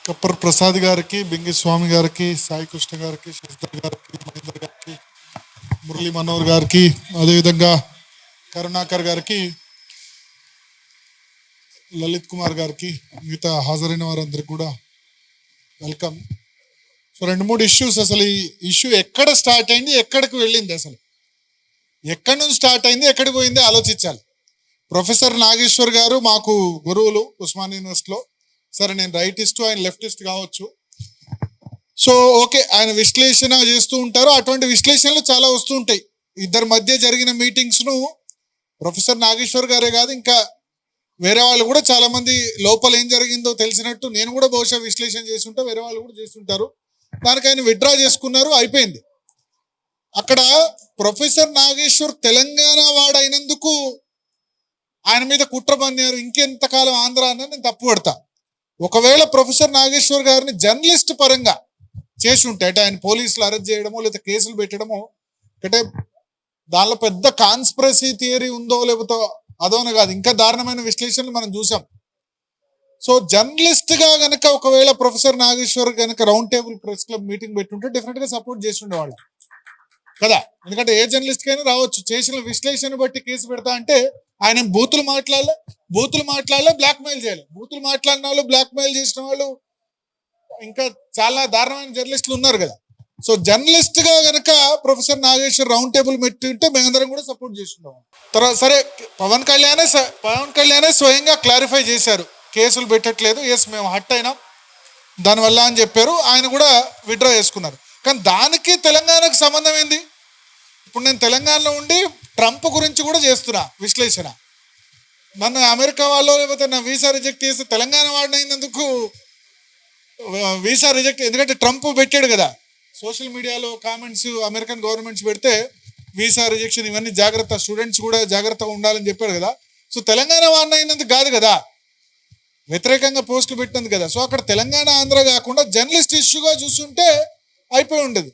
కప్పర్ ప్రసాద్ గారికి, బింగి స్వామి గారికి, సాయి కృష్ణ గారికి, శశిధర్ గారికి, మహేందర్ గారికి, మురళీ మనోహర్ గారికి, అదేవిధంగా కరుణాకర్ గారికి, లలిత్ కుమార్ గారికి, మిగతా హాజరైన వారందరికీ కూడా వెల్కమ్. So 2-3 issues. అసలు ఈ ఇష్యూ ఎక్కడ స్టార్ట్ అయింది, ఎక్కడికి వెళ్ళింది, అసలు ఎక్కడి నుంచి స్టార్ట్ అయింది, ఎక్కడికి పోయింది ఆలోచించాలి. ప్రొఫెసర్ నాగేశ్వర్ గారు మాకు గురువులు ఉస్మాన్ యూనివర్సిటీలో. సరే, నేను రైటిస్ట్, ఆయన లెఫ్టిస్ట్ కావచ్చు. సో ఓకే, ఆయన విశ్లేషణ చేస్తూ ఉంటారు. అటువంటి విశ్లేషణలు చాలా వస్తూ ఉంటాయి. ఇద్దరి మధ్య జరిగిన మీటింగ్స్ను ప్రొఫెసర్ నాగేశ్వర్ గారే కాదు, ఇంకా వేరే వాళ్ళు కూడా చాలా మంది లోపల ఏం జరిగిందో తెలిసినట్టు నేను కూడా బహుశా విశ్లేషణ చేస్తుంటా, వేరే వాళ్ళు కూడా చేస్తుంటారు. దానికి ఆయన విత్డ్రా చేసుకున్నారు, అయిపోయింది. అక్కడ ప్రొఫెసర్ నాగేశ్వర్ తెలంగాణ వాడైనందుకు ఆయన మీద కుట్ర పన్నారు. ఇంకెంతకాలం ఆంధ్ర అన్న నేను తప్పు పడతా. ఒకవేళ ప్రొఫెసర్ నాగేశ్వర్ గారిని జర్నలిస్ట్ పరంగా చేసి ఉంటే, అంటే ఆయన పోలీసులు అరెస్ట్ చేయడమో లేదా కేసులు పెట్టడమో, అంటే దానిలో పెద్ద కాన్స్పిరసీ థియరీ ఉందో లేకపోతే అదోన కాదు, ఇంకా దారుణమైన విశ్లేషణలు మనం చూసాం. సో జర్నలిస్ట్ గా గనక ఒకవేళ ప్రొఫెసర్ నాగేశ్వర్ గనక round table press club meeting పెట్టుంటే డెఫినెట్ గా సపోర్ట్ చేసి ఉండేవాళ్ళు కదా. ఎందుకంటే ఏ జర్నలిస్ట్ కైనా రావచ్చు, చేసిన విశ్లేషణ బట్టి కేసు పెడతా అంటే ఆయన బూతులు మాట్లాడలే, బ్లాక్ మెయిల్ చేయాలి. బూతులు మాట్లాడిన వాళ్ళు, బ్లాక్ మెయిల్ చేసిన వాళ్ళు, ఇంకా చాలా దారుణమైన జర్నలిస్టులు ఉన్నారు కదా. సో జర్నలిస్ట్ గా గనక ప్రొఫెసర్ నాగేశ్వర్ రౌండ్ టేబుల్ పెట్టుంటే మేమందరం కూడా సపోర్ట్ చేస్తున్నాం. తర్వాత సరే, పవన్ కళ్యాణే స్వయంగా క్లారిఫై చేశారు, కేసులు పెట్టట్లేదు, ఎస్ మేము హట్ అయినాం దానివల్ల అని చెప్పారు. ఆయన కూడా విత్డ్రా చేసుకున్నారు. కానీ దానికి తెలంగాణకు సంబంధం ఏంది? ఇప్పుడు నేను తెలంగాణలో ఉండి ట్రంప్ గురించి కూడా చేస్తున్నా విశ్లేషణ. నన్ను అమెరికా వాళ్ళు లేకపోతే నా వీసా రిజెక్ట్ చేస్తే తెలంగాణ వాడినందుకు వీసా రిజెక్ట్, ఎందుకంటే ట్రంప్ పెట్టాడు కదా సోషల్ మీడియాలో కామెంట్స్, అమెరికన్ గవర్నమెంట్స్ పెడితే వీసా రిజెక్షన్ ఇవన్నీ జాగ్రత్త, స్టూడెంట్స్ కూడా జాగ్రత్తగా ఉండాలని చెప్పాడు కదా. సో తెలంగాణ వాడినందుకు కాదు కదా, వ్యతిరేకంగా పోస్టులు పెట్టినందుకు కదా. సో అక్కడ తెలంగాణ ఆంధ్ర కాకుండా జర్నలిస్ట్ ఇష్యూగా చూస్తుంటే అయిపోయి ఉండదు.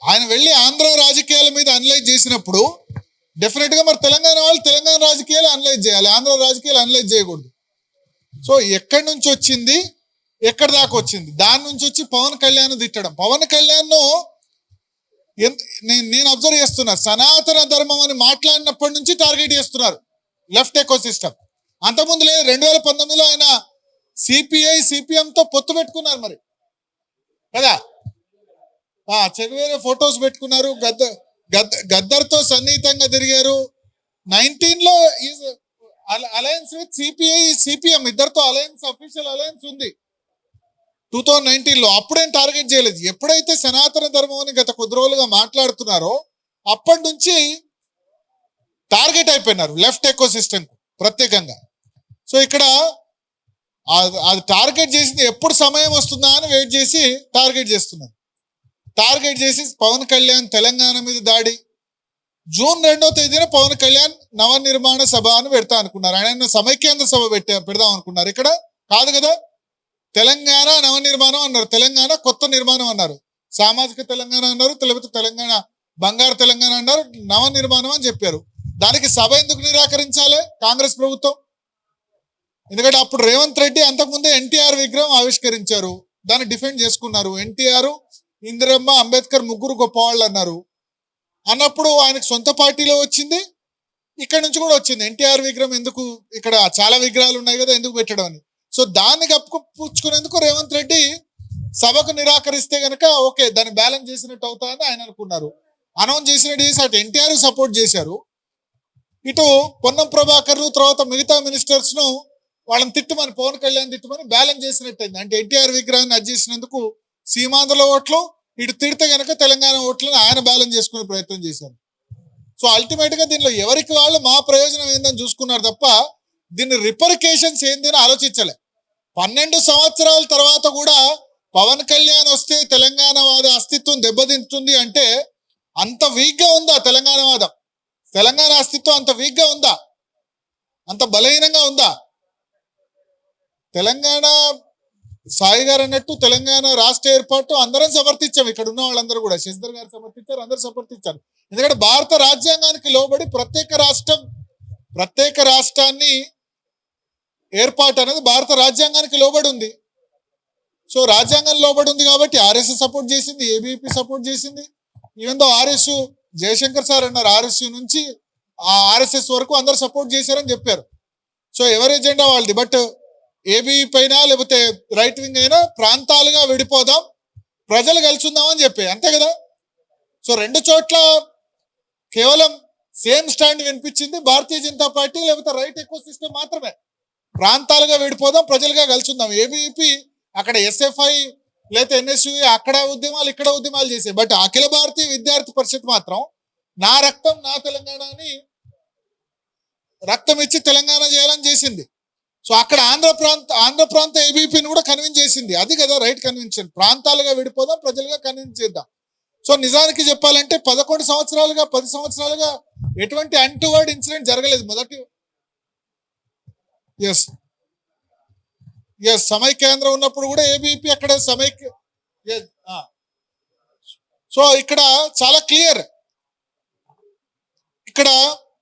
ఆయన వెళ్ళి ఆంధ్ర రాజకీయాల మీద అనలైజ్ చేసినప్పుడు డెఫినెట్ గా మరి తెలంగాణ వాళ్ళు తెలంగాణ రాజకీయాలు అనలైజ్ చేయాలి, ఆంధ్ర రాజకీయాలు అనలైజ్ చేయకూడదు. సో ఎక్కడి నుంచి వచ్చింది, ఎక్కడి దాకా వచ్చింది, దాని నుంచి వచ్చి పవన్ కళ్యాణ్ తిట్టడం. పవన్ కళ్యాణ్ నేను అబ్జర్వ్ చేస్తున్నా, సనాతన ధర్మం అని మాట్లాడినప్పటి నుంచి టార్గెట్ చేస్తున్నారు లెఫ్ట్ ఎకో సిస్టమ్. అంతకుముందు లేదు, 2019లో ఆయన సిపిఎంతో పొత్తు పెట్టుకున్నారు మరి కదా. చెగువేరే ఫొటోస్ పెట్టుకున్నారు, గద్దర్తో సన్నిహితంగా తిరిగారు. 19లో అలయన్స్ విత్ సిపిఎం ఇద్దరితో అలయన్స్, అఫీషియల్ అలయన్స్ ఉంది 2019లో. అప్పుడేం టార్గెట్ చేయలేదు. ఎప్పుడైతే సనాతన ధర్మం అని గత కొద్ది రోజులుగా మాట్లాడుతున్నారో అప్పటి నుంచి టార్గెట్ అయిపోయినారు లెఫ్ట్ ఎకో సిస్టమ్ ప్రత్యేకంగా. సో ఇక్కడ అది టార్గెట్ చేసింది ఎప్పుడు సమయం వస్తుందా అని వెయిట్ చేసి టార్గెట్ చేస్తున్నారు. టార్గెట్ చేసి పవన్ కళ్యాణ్ తెలంగాణ మీద దాడి. జూన్ 2వ తేదీన పవన్ కళ్యాణ్ నవనిర్మాణ సభ అని పెడతా అనుకున్నారు. ఆయన సమైక్యాంధ్ర సభ పెడదాం అనుకున్నారు. ఇక్కడ కాదు కదా, తెలంగాణ నవనిర్మాణం అన్నారు, తెలంగాణ కొత్త నిర్మాణం అన్నారు, సామాజిక తెలంగాణ అన్నారు, లేకపోతే తెలంగాణ బంగారు తెలంగాణ అన్నారు, నవనిర్మాణం అని చెప్పారు. దానికి సభ ఎందుకు నిరాకరించాలి కాంగ్రెస్ ప్రభుత్వం? ఎందుకంటే అప్పుడు రేవంత్ రెడ్డి అంతకుముందే ఎన్టీఆర్ విగ్రహం ఆవిష్కరించారు, దాన్ని డిఫెండ్ చేసుకున్నారు. ఎన్టీఆర్, ఇందిరమ్మ, అంబేద్కర్ ముగ్గురు గొప్పవాళ్ళు అన్నారు. అన్నప్పుడు ఆయనకు సొంత పార్టీలో వచ్చింది, ఇక్కడ నుంచి కూడా వచ్చింది. ఎన్టీఆర్ విగ్రహం ఎందుకు, ఇక్కడ చాలా విగ్రహాలు ఉన్నాయి కదా, ఎందుకు పెట్టడం అని. సో దాన్ని కప్పుపుచ్చుకునేందుకు రేవంత్ రెడ్డి సభకు నిరాకరిస్తే గనక ఓకే దాన్ని బ్యాలెన్స్ చేసినట్టు అవుతా అని ఆయన అనుకున్నారు. అనౌన్స్ చేసినట్టు చేసి అటు ఎన్టీఆర్ సపోర్ట్ చేశారు, ఇటు పొన్నం ప్రభాకర్ తర్వాత మిగతా మినిస్టర్స్ ను వాళ్ళని తిట్టమని, పవన్ కళ్యాణ్ తిట్టమని బ్యాలెన్స్ చేసినట్టయింది. అంటే ఎన్టీఆర్ విగ్రహాన్ని అది చేసినందుకు సీమాంధ్రలో ఓట్లు, ఇటు తిడితే గనక తెలంగాణ ఓట్లను ఆయన బ్యాలెన్స్ చేసుకునే ప్రయత్నం చేశారు. సో అల్టిమేట్ గా దీనిలో ఎవరికి వాళ్ళు మా ప్రయోజనం ఏందని చూసుకున్నారు తప్ప దీన్ని రిపర్కేషన్స్ ఏంది అని ఆలోచించలే. 12 సంవత్సరాల తర్వాత కూడా పవన్ కళ్యాణ్ వస్తే తెలంగాణ వాద అస్తిత్వం దెబ్బతింటుంది అంటే అంత వీక్ గా ఉందా తెలంగాణ వాదం? తెలంగాణ అస్తిత్వం అంత వీక్ గా ఉందా? అంత బలహీనంగా ఉందా? తెలంగాణ సాయి గారు అన్నట్టు తెలంగాణ రాష్ట్ర ఏర్పాటు అందరం సమర్థించాం, ఇక్కడ ఉన్న వాళ్ళందరూ కూడా, శశిధర్ గారు సమర్థించారు, అందరూ సమర్థించారు. ఎందుకంటే భారత రాజ్యాంగానికి లోబడి ప్రత్యేక రాష్ట్రాన్ని ఏర్పాటు అనేది భారత రాజ్యాంగానికి లోబడి ఉంది. సో రాజ్యాంగం లోబడి ఉంది కాబట్టి ఆర్ఎస్ఎస్ సపోర్ట్ చేసింది, ఏబీపీ సపోర్ట్ చేసింది. Even though RS Jayashankar sir అన్నారు ఆర్ఎస్ నుంచి ఆ ఆర్ఎస్ఎస్ వరకు అందరు సపోర్ట్ చేశారని చెప్పారు. సో ఎవరి ఎజెండా వాళ్ళది. బట్ ఏబీపీ అయినా లేకపోతే రైట్ వింగ్ అయినా ప్రాంతాలుగా విడిపోదాం, ప్రజలు కలిసి అని చెప్పి, అంతే కదా. సో రెండు చోట్ల కేవలం సేమ్ స్టాండ్ వినిపించింది భారతీయ జనతా పార్టీ లేకపోతే రైట్ ఎక్కువ సిస్టమ్ మాత్రమే. ప్రాంతాలుగా విడిపోదాం, ప్రజలుగా కలిసి ఉందాం. ఏబీపీ అక్కడ ఎస్ఎఫ్ఐ లేకపోతే ఎన్ఎస్యు అక్కడ ఉద్యమాలు ఇక్కడ ఉద్యమాలు చేసే. బట్ అఖిల భారతీయ విద్యార్థి పరిషత్ మాత్రం నా రక్తం నా తెలంగాణ అని రక్తం ఇచ్చి తెలంగాణ చేయాలని చేసింది. సో అక్కడ ఆంధ్ర ప్రాంత ఏబీపీని కూడా కన్విన్స్ చేసింది. అది కదా రైట్ కన్విన్షన్. ప్రాంతాలుగా విడిపోదాం, ప్రజలుగా కన్విన్స్ చేద్దాం. సో నిజానికి చెప్పాలంటే 11 సంవత్సరాలుగా 10 సంవత్సరాలుగా ఎటువంటి అన్టువర్డ్ ఇన్సిడెంట్ జరగలేదు. మొదటి ఎస్ సమైక్యాంధ్ర ఉన్నప్పుడు కూడా ఏబీపీ అక్కడ సమైక్య. సో ఇక్కడ చాలా క్లియర్, ఇక్కడ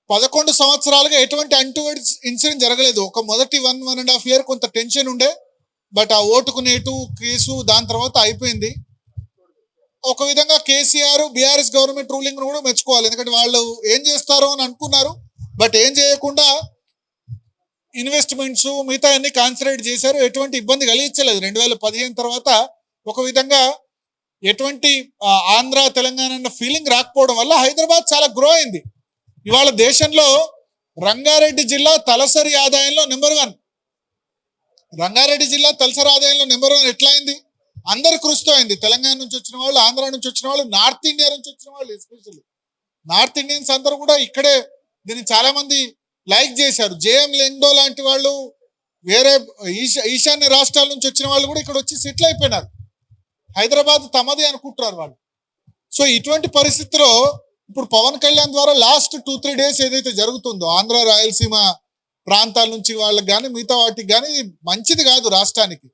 11 సంవత్సరాలుగా ఎటువంటి అన్టువర్డ్ ఇన్సిడెంట్ జరగలేదు. ఒక మొదటి 1.5 year కొంత టెన్షన్ ఉండే, బట్ ఆ ఓటుకు నేటు కేసు దాని తర్వాత అయిపోయింది. ఒక విధంగా కేసీఆర్ బీఆర్ఎస్ గవర్నమెంట్ రూలింగ్ కూడా మెచ్చుకోవాలి. ఎందుకంటే వాళ్ళు ఏం చేస్తారో అని అనుకున్నారు, బట్ ఏం చేయకుండా ఇన్వెస్ట్మెంట్స్ మిగతా అన్ని కాన్సన్ట్రేట్ చేశారు. ఎటువంటి ఇబ్బంది కలిగించలేదు. 2015 తర్వాత ఒక విధంగా ఎటువంటి ఆంధ్ర తెలంగాణ అన్న ఫీలింగ్ రాకపోవడం వల్ల హైదరాబాద్ చాలా గ్రో అయింది. ఇవాళ దేశంలో రంగారెడ్డి జిల్లా తలసరి ఆదాయంలో నెంబర్ 1. రంగారెడ్డి జిల్లా తలసరి ఆదాయంలో నెంబర్ 1 ఎట్లా అయింది? అందరు కృషితో అయింది. తెలంగాణ నుంచి వచ్చిన వాళ్ళు, ఆంధ్ర నుంచి వచ్చిన వాళ్ళు, నార్త్ ఇండియా నుంచి వచ్చిన వాళ్ళు, ఎస్పెషల్లీ నార్త్ ఇండియన్స్ అందరూ కూడా ఇక్కడే దీన్ని చాలా మంది లైక్ చేశారు. జేఎం లెండో లాంటి వాళ్ళు, వేరే ఈశాన్య రాష్ట్రాల నుంచి వచ్చిన వాళ్ళు కూడా ఇక్కడ వచ్చి సెటిల్ అయిపోయినారు. హైదరాబాద్ తమది అనుకుంటున్నారు వాళ్ళు. సో ఇటువంటి పరిస్థితిలో ఇప్పుడు పవన్ కళ్యాణ్ ద్వారా లాస్ట్ 2-3 days ఏదైతే జరుగుతుందో ఆంధ్ర రాయలసీమ ప్రాంతాల నుంచి వాళ్ళకి కానీ మిగతా వాటికి కానీ మంచిది కాదు రాష్ట్రానికి.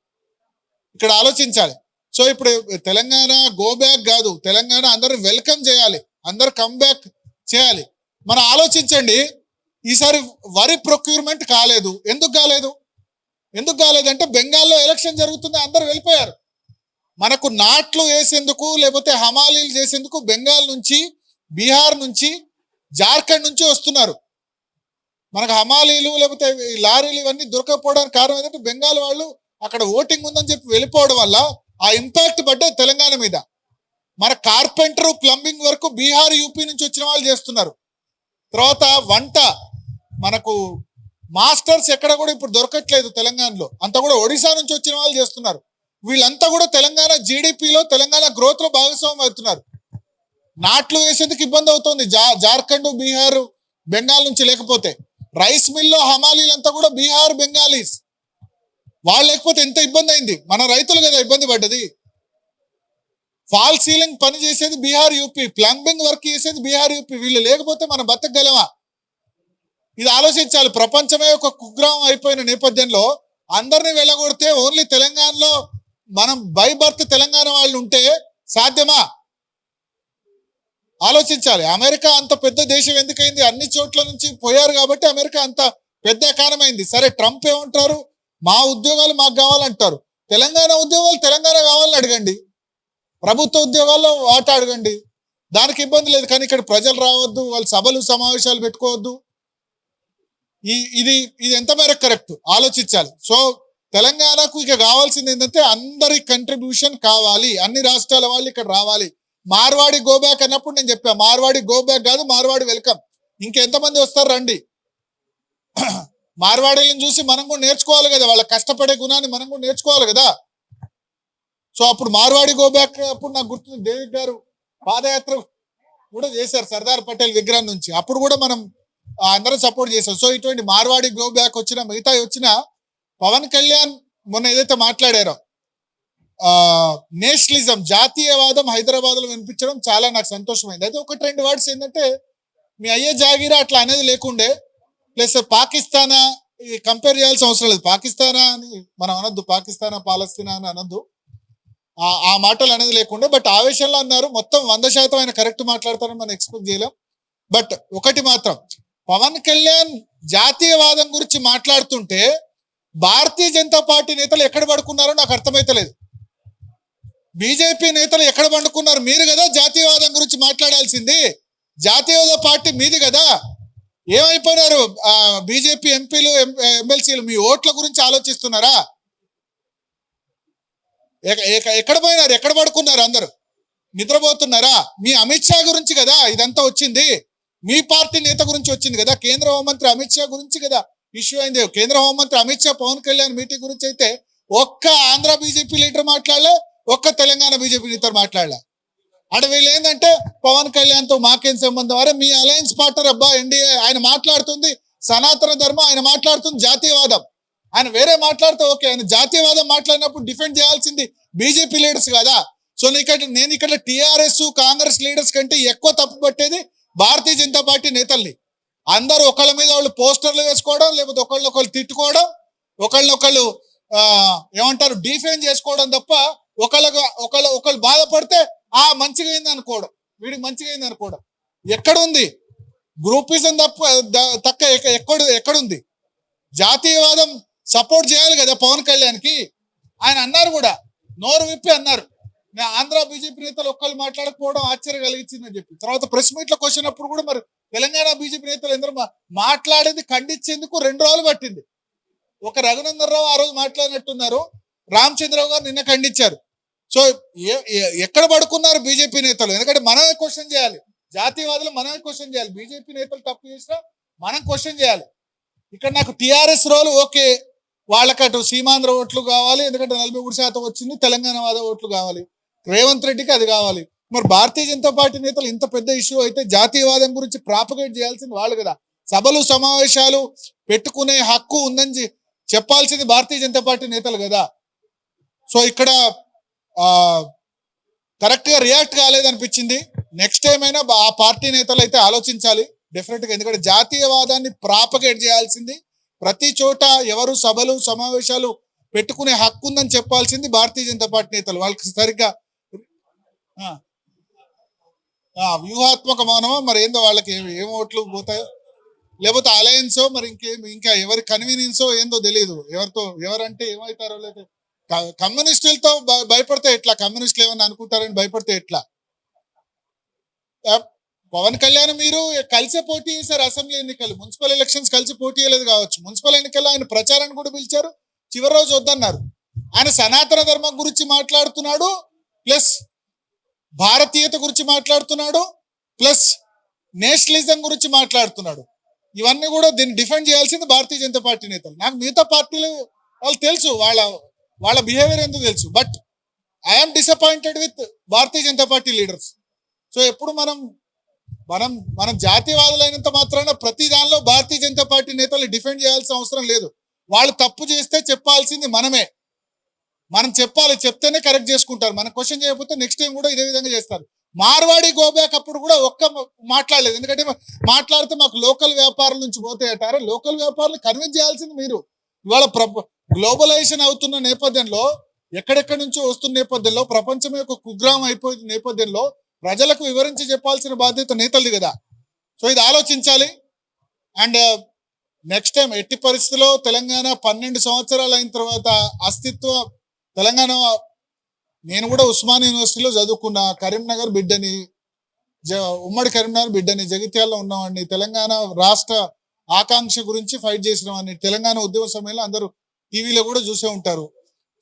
ఇక్కడ ఆలోచించాలి. సో ఇప్పుడు తెలంగాణ గో బ్యాక్ కాదు, తెలంగాణ అందరు వెల్కమ్ చేయాలి, అందరు కమ్ బ్యాక్ చేయాలి. మనం ఆలోచించండి, ఈసారి వరి ప్రొక్యూర్మెంట్ కాలేదు. ఎందుకు కాలేదంటే బెంగాల్లో ఎలక్షన్ జరుగుతుంది, అందరు వెళ్ళిపోయారు. మనకు నాట్లు వేసేందుకు లేకపోతే హమాలీలు చేసేందుకు బెంగాల్ నుంచి, బీహార్ నుంచి, జార్ఖండ్ నుంచి వస్తున్నారు. మనకు హమాలీలు లేకపోతే లారీలు ఇవన్నీ దొరకకపోవడానికి కారణం ఏంటంటే బెంగాల్ వాళ్ళు అక్కడ ఓటింగ్ ఉందని చెప్పి వెళ్ళిపోవడం వల్ల ఆ ఇంపాక్ట్ పడ్డది తెలంగాణ మీద. మన కార్పెంటర్ ప్లంబింగ్ వరకు బీహార్ యూపీ నుంచి వచ్చిన వాళ్ళు చేస్తున్నారు. తర్వాత వంట మనకు మాస్టర్స్ ఎక్కడ కూడా ఇప్పుడు దొరకట్లేదు తెలంగాణలో, అంతా కూడా ఒడిశా నుంచి వచ్చిన వాళ్ళు చేస్తున్నారు. వీళ్ళంతా కూడా తెలంగాణ జీడిపిలో తెలంగాణ గ్రోత్ లో భాగస్వామ్యం అవుతున్నారు. నాట్లు వేసేందుకు ఇబ్బంది అవుతుంది జార్ఖండ్ బీహార్ బెంగాల్ నుంచి. లేకపోతే రైస్ మిల్లో హమాలీలంతా కూడా బీహార్ బెంగాలీస్. వాళ్ళు లేకపోతే ఎంత ఇబ్బంది అయింది. మన రైతులు కదా ఇబ్బంది పడ్డది. ఫాల్ సీలింగ్ పని చేసేది బీహార్ యూపీ, ప్లంబింగ్ వర్క్ చేసేది బీహార్ యూపీ. వీళ్ళు లేకపోతే మనం బతకగలమా? ఇది ఆలోచించాలి. ప్రపంచమే ఒక కుగ్రామం అయిపోయిన నేపథ్యంలో అందరినీ వెళ్ళగొడితే ఓన్లీ తెలంగాణలో మనం బై బర్త్ తెలంగాణ వాళ్ళు ఉంటే సాధ్యమా? ఆలోచించాలి. అమెరికా అంత పెద్ద దేశం ఎందుకైంది? అన్ని చోట్ల నుంచి పోయారు కాబట్టి అమెరికా అంత పెద్ద ఎకానమీ అయింది. సరే, ట్రంప్ ఏమంటారు? మా ఉద్యోగాలు మాకు కావాలంటారు. తెలంగాణ ఉద్యోగాలు తెలంగాణ కావాలని అడగండి, ప్రభుత్వ ఉద్యోగాల్లో వాట అడగండి, దానికి ఇబ్బంది లేదు. కానీ ఇక్కడ ప్రజలు రావద్దు, వాళ్ళు సభలు సమావేశాలు పెట్టుకోవద్దు. ఇది ఎంత మేరకు కరెక్ట్ ఆలోచించాలి. సో తెలంగాణకు ఇక కావాల్సింది ఏంటంటే అందరి కంట్రిబ్యూషన్ కావాలి, అన్ని రాష్ట్రాల వాళ్ళు ఇక్కడ రావాలి. మార్వాడి గో బ్యాక్ అన్నప్పుడు నేను చెప్పా, మార్వాడి గో బ్యాక్ కాదు, మార్వాడి వెల్కమ్. ఇంకెంతమంది వస్తారు రండి. మార్వాడీలను చూసి మనం కూడా నేర్చుకోవాలి కదా, వాళ్ళ కష్టపడే గుణాన్ని మనం కూడా నేర్చుకోవాలి కదా. సో అప్పుడు మార్వాడి గో బ్యాక్ అప్పుడు నాకు గుర్తుంది, డేవిడ్ గారు పాదయాత్ర కూడా చేశారు సర్దార్ పటేల్ విగ్రహం నుంచి. అప్పుడు కూడా మనం అందరం సపోర్ట్ చేశాం. సో ఇటువంటి మార్వాడి గో బ్యాక్ వచ్చిన మిగతా వచ్చిన పవన్ కళ్యాణ్ మొన్న ఏదైతే మాట్లాడారో నేషనలిజం, జాతీయవాదం హైదరాబాద్ లో వినిపించడం చాలా నాకు సంతోషమైంది. అయితే 1-2 వర్డ్స్ ఏంటంటే మీ అయ్యే జాగీరా అట్లా అనేది లేకుండే, ప్లస్ పాకిస్తానా కంపేర్ చేయాల్సిన అవసరం లేదు. పాకిస్తానా అని మనం అనొద్దు, పాకిస్తానా పాలస్తీనా అని అనొద్దు, ఆ మాటలు అనేది లేకుండే. బట్ ఆవేశంలో అన్నారు. మొత్తం 100% ఆయన కరెక్ట్ మాట్లాడతారని మనం ఎక్స్పెక్ట్ చేయలేం. బట్ ఒకటి మాత్రం, పవన్ కళ్యాణ్ జాతీయవాదం గురించి మాట్లాడుతుంటే భారతీయ జనతా పార్టీ నేతలు ఎక్కడ పడుకున్నారో నాకు అర్థమైతలేదు. బీజేపీ నేతలు ఎక్కడ పండుకున్నారు? మీరు కదా జాతీయవాదం గురించి మాట్లాడాల్సింది. జాతీయవాద పార్టీ మీది కదా. ఏమైపోయినారు? బీజేపీ ఎంపీలు ఎమ్మెల్సీలు మీ ఓట్ల గురించి ఆలోచిస్తున్నారా? ఎక్కడ పోయినారు? ఎక్కడ పడుకున్నారు? అందరు నిద్రపోతున్నారా? మీ అమిత్ షా గురించి కదా ఇదంతా వచ్చింది. మీ పార్టీ నేత గురించి వచ్చింది కదా. కేంద్ర హోంమంత్రి అమిత్ షా గురించి కదా ఇష్యూ అయింది. కేంద్ర హోంమంత్రి అమిత్ షా పవన్ కళ్యాణ్ మీటింగ్ గురించి అయితే ఒక్క ఆంధ్ర బీజేపీ లీడర్ మాట్లాడలే, ఒక్క తెలంగాణ బీజేపీ నేత మాట్లాడలే. అంటే వీళ్ళు ఏంటంటే పవన్ కళ్యాణ్ తో మాకేం సంబంధం? అరే మీ అలయన్స్ పార్ట్నర్ అబ్బా ఎన్డీఏ. ఆయన మాట్లాడుతుంది సనాతన ధర్మం, ఆయన మాట్లాడుతుంది జాతీయవాదం. ఆయన వేరే మాట్లాడితే ఓకే, ఆయన జాతీయవాదం మాట్లాడినప్పుడు డిఫెండ్ చేయాల్సింది బీజేపీ లీడర్స్ కదా. సో నేను ఇక్కడ టీఆర్ఎస్ కాంగ్రెస్ లీడర్స్ కంటే ఎక్కువ తప్పు పట్టేది భారతీయ జనతా పార్టీ నేతల్ని. అందరూ ఒకళ్ళ మీద వాళ్ళు పోస్టర్లు వేసుకోవడం, లేకపోతే ఒకళ్ళనొకళ్ళు తిట్టుకోవడం, ఒకళ్ళనొకళ్ళు ఏమంటారు డిఫెండ్ చేసుకోవడం తప్ప ఒకళ్ళు బాధపడితే మంచిగా అయింది అనుకోవడం, వీడికి మంచిగా అయింది అనుకోవడం. ఎక్కడుంది గ్రూపిజం తక్క ఎక్కడుంది? జాతీయవాదం సపోర్ట్ చేయాలి కదా పవన్ కళ్యాణ్కి. ఆయన అన్నారు కూడా, నోరు విప్పి అన్నారు, ఆంధ్ర బీజేపీ నేతలు ఒక్కళ్ళు మాట్లాడకపోవడం ఆశ్చర్యం కలిగించిందని చెప్పి. తర్వాత ప్రెస్ మీట్లోకి వచ్చినప్పుడు కూడా మరి తెలంగాణ బీజేపీ నేతలు ఎందరో మాట్లాడేది ఖండించేందుకు 2 రోజులు పట్టింది. ఒక రఘునందన్ రావు ఆ రోజు మాట్లాడినట్టున్నారు, రామచంద్రరావు గారు నిన్న ఖండించారు. సో ఎక్కడ పడుకున్నారు బీజేపీ నేతలు? ఎందుకంటే మనమే క్వశ్చన్ చేయాలి, జాతీయవాదులు మనమే క్వశ్చన్ చేయాలి. బీజేపీ నేతలు తప్పు చేసినా మనం క్వశ్చన్ చేయాలి. ఇక్కడ నాకు టీఆర్ఎస్ రోల్ ఓకే, వాళ్ళకటు సీమాంధ్ర ఓట్లు కావాలి, ఎందుకంటే 43% వచ్చింది, తెలంగాణ వాద ఓట్లు కావాలి, రేవంత్ రెడ్డికి అది కావాలి. మరి భారతీయ జనతా పార్టీ నేతలు ఇంత పెద్ద ఇష్యూ అయితే జాతీయవాదం గురించి ప్రాపగేట్ చేయాల్సింది వాళ్ళు కదా. సభలు సమావేశాలు పెట్టుకునే హక్కు ఉందని చెప్పాల్సింది భారతీయ జనతా పార్టీ నేతలు కదా. సో ఇక్కడ కరెక్ట్ గా రియాక్ట్ కాలేదనిపించింది. నెక్స్ట్ టైం అయినా ఆ పార్టీ నేతలు అయితే ఆలోచించాలి డెఫినెట్ గా. ఎందుకంటే జాతీయవాదాన్ని ప్రాపగేట్ చేయాల్సింది ప్రతి చోట ఎవరు సభలు సమావేశాలు పెట్టుకునే హక్కు ఉందని చెప్పాల్సింది భారతీయ జనతా పార్టీ నేతలు. వాళ్ళకి సరిగ్గా వ్యూహాత్మక మౌనమో మరి ఏందో, వాళ్ళకి ఏం ఓట్లు పోతాయో, లేకపోతే అలయన్సో, మరి ఇంకా ఎవరి కన్వీనియన్సో ఏందో తెలియదు. ఎవరంటే ఏమవుతారో, లేకపోతే కమ్యూనిస్టులతో భయపడితే ఎట్లా? కమ్యూనిస్టులు ఏమన్నా అనుకుంటారని భయపడితే ఎట్లా? పవన్ కళ్యాణ్ మీరు కలిసే పోటీ చేశారు అసెంబ్లీ ఎన్నికలు, మున్సిపల్ ఎలక్షన్స్ కలిసి పోటీ చేయలేదు కావచ్చు. మున్సిపల్ ఎన్నికల్లో ఆయన ప్రచారాన్ని కూడా పిలిచారు, చివరి రోజు వద్దన్నారు. ఆయన సనాతన ధర్మం గురించి మాట్లాడుతున్నాడు, ప్లస్ భారతీయత గురించి మాట్లాడుతున్నాడు, ప్లస్ నేషనలిజం గురించి మాట్లాడుతున్నాడు. ఇవన్నీ కూడా దీన్ని డిఫెండ్ చేయాల్సింది భారతీయ జనతా పార్టీ నేతలు. నాకు మిగతా పార్టీలు వాళ్ళు తెలుసు, వాళ్ళ బిహేవియర్ ఎందుకు తెలుసు. But I'm disappointed with Bharatiya Janata party leaders. So ఎప్పుడు మనం జాతీయవాదులైనంత మాత్రాన ప్రతి దానిలో భారతీయ జనతా పార్టీ నేతలు డిఫెండ్ చేయాల్సిన అవసరం లేదు. వాళ్ళు తప్పు చేస్తే చెప్పాల్సింది మనమే. మనం చెప్పాలి, చెప్తేనే కరెక్ట్ చేసుకుంటారు. మనం క్వశ్చన్ చేయకపోతే నెక్స్ట్ టైం కూడా ఇదే విధంగా చేస్తారు. మార్వాడి గోబ్యాక్ అప్పుడు కూడా మాట్లాడలేదు, ఎందుకంటే మాట్లాడితే మాకు లోకల్ వ్యాపారుల నుంచి పోతాయటారు. లోకల్ వ్యాపారులు కన్విన్స్ చేయాల్సింది మీరు. ఇవాళ గ్లోబలైజేషన్ అవుతున్న నేపథ్యంలో, ఎక్కడెక్కడి నుంచో వస్తున్న నేపథ్యంలో, ప్రపంచం యొక్క కుగ్రామం అయిపోయిన నేపథ్యంలో ప్రజలకు వివరించి చెప్పాల్సిన బాధ్యత నేతలది కదా. సో ఇది ఆలోచించాలి. అండ్ నెక్స్ట్ టైం ఎట్టి పరిస్థితిలో తెలంగాణ 12 సంవత్సరాలు అయిన తర్వాత తెలంగాణ, నేను కూడా ఉస్మాన్ యూనివర్సిటీలో చదువుకున్నా, కరీంనగర్ బిడ్డని, ఉమ్మడి కరీంనగర్ బిడ్డని, జగిత్యాలలో ఉన్నవాడిని, తెలంగాణ రాష్ట్ర ఆకాంక్ష గురించి ఫైట్ చేసిన వాడిని. తెలంగాణ ఉద్యమ సమయంలో అందరూ టీవీలో కూడా చూసే ఉంటారు.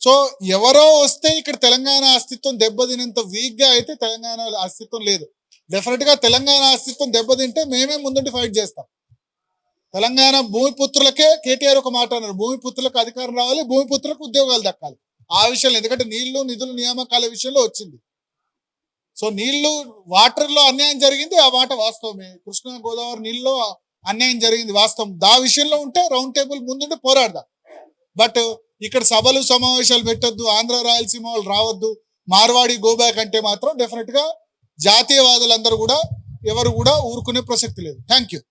సో ఎవరో వస్తే ఇక్కడ తెలంగాణ అస్తిత్వం దెబ్బతినంత వీక్ గా అయితే తెలంగాణ అస్తిత్వం లేదు. డెఫినెట్ గా తెలంగాణ అస్తిత్వం దెబ్బతింటే మేమే ముందుండి ఫైట్ చేస్తాం. తెలంగాణ భూమిపుత్రులకే కేటీఆర్ ఒక మాట అన్నారు, భూమిపుత్రులకు అధికారం రావాలి, భూమిపుత్రులకు ఉద్యోగాలు దక్కాలి. ఆ విషయంలో, ఎందుకంటే నీళ్లు నిధులు నియామకాల విషయంలో వచ్చింది. సో వాటర్లో అన్యాయం జరిగింది, ఆ మాట వాస్తవమే. కృష్ణా గోదావరి నీళ్ళలో అన్యాయం జరిగింది వాస్తవం. దా విషయంలో ఉంటే రౌండ్ టేబుల్ ముందుండి పోరాడదాం. బట్ ఇక్కడ సభలు సమావేశాలు పెట్టొద్దు, ఆంధ్ర రాయలసీమ వాళ్ళు రావద్దు, మార్వాడి గోబ్యాక్ అంటే మాత్రం డెఫినెట్ గా జాతీయవాదులందరూ కూడా ఎవరు కూడా ఊరుకునే ప్రసక్తి లేదు. Thank you.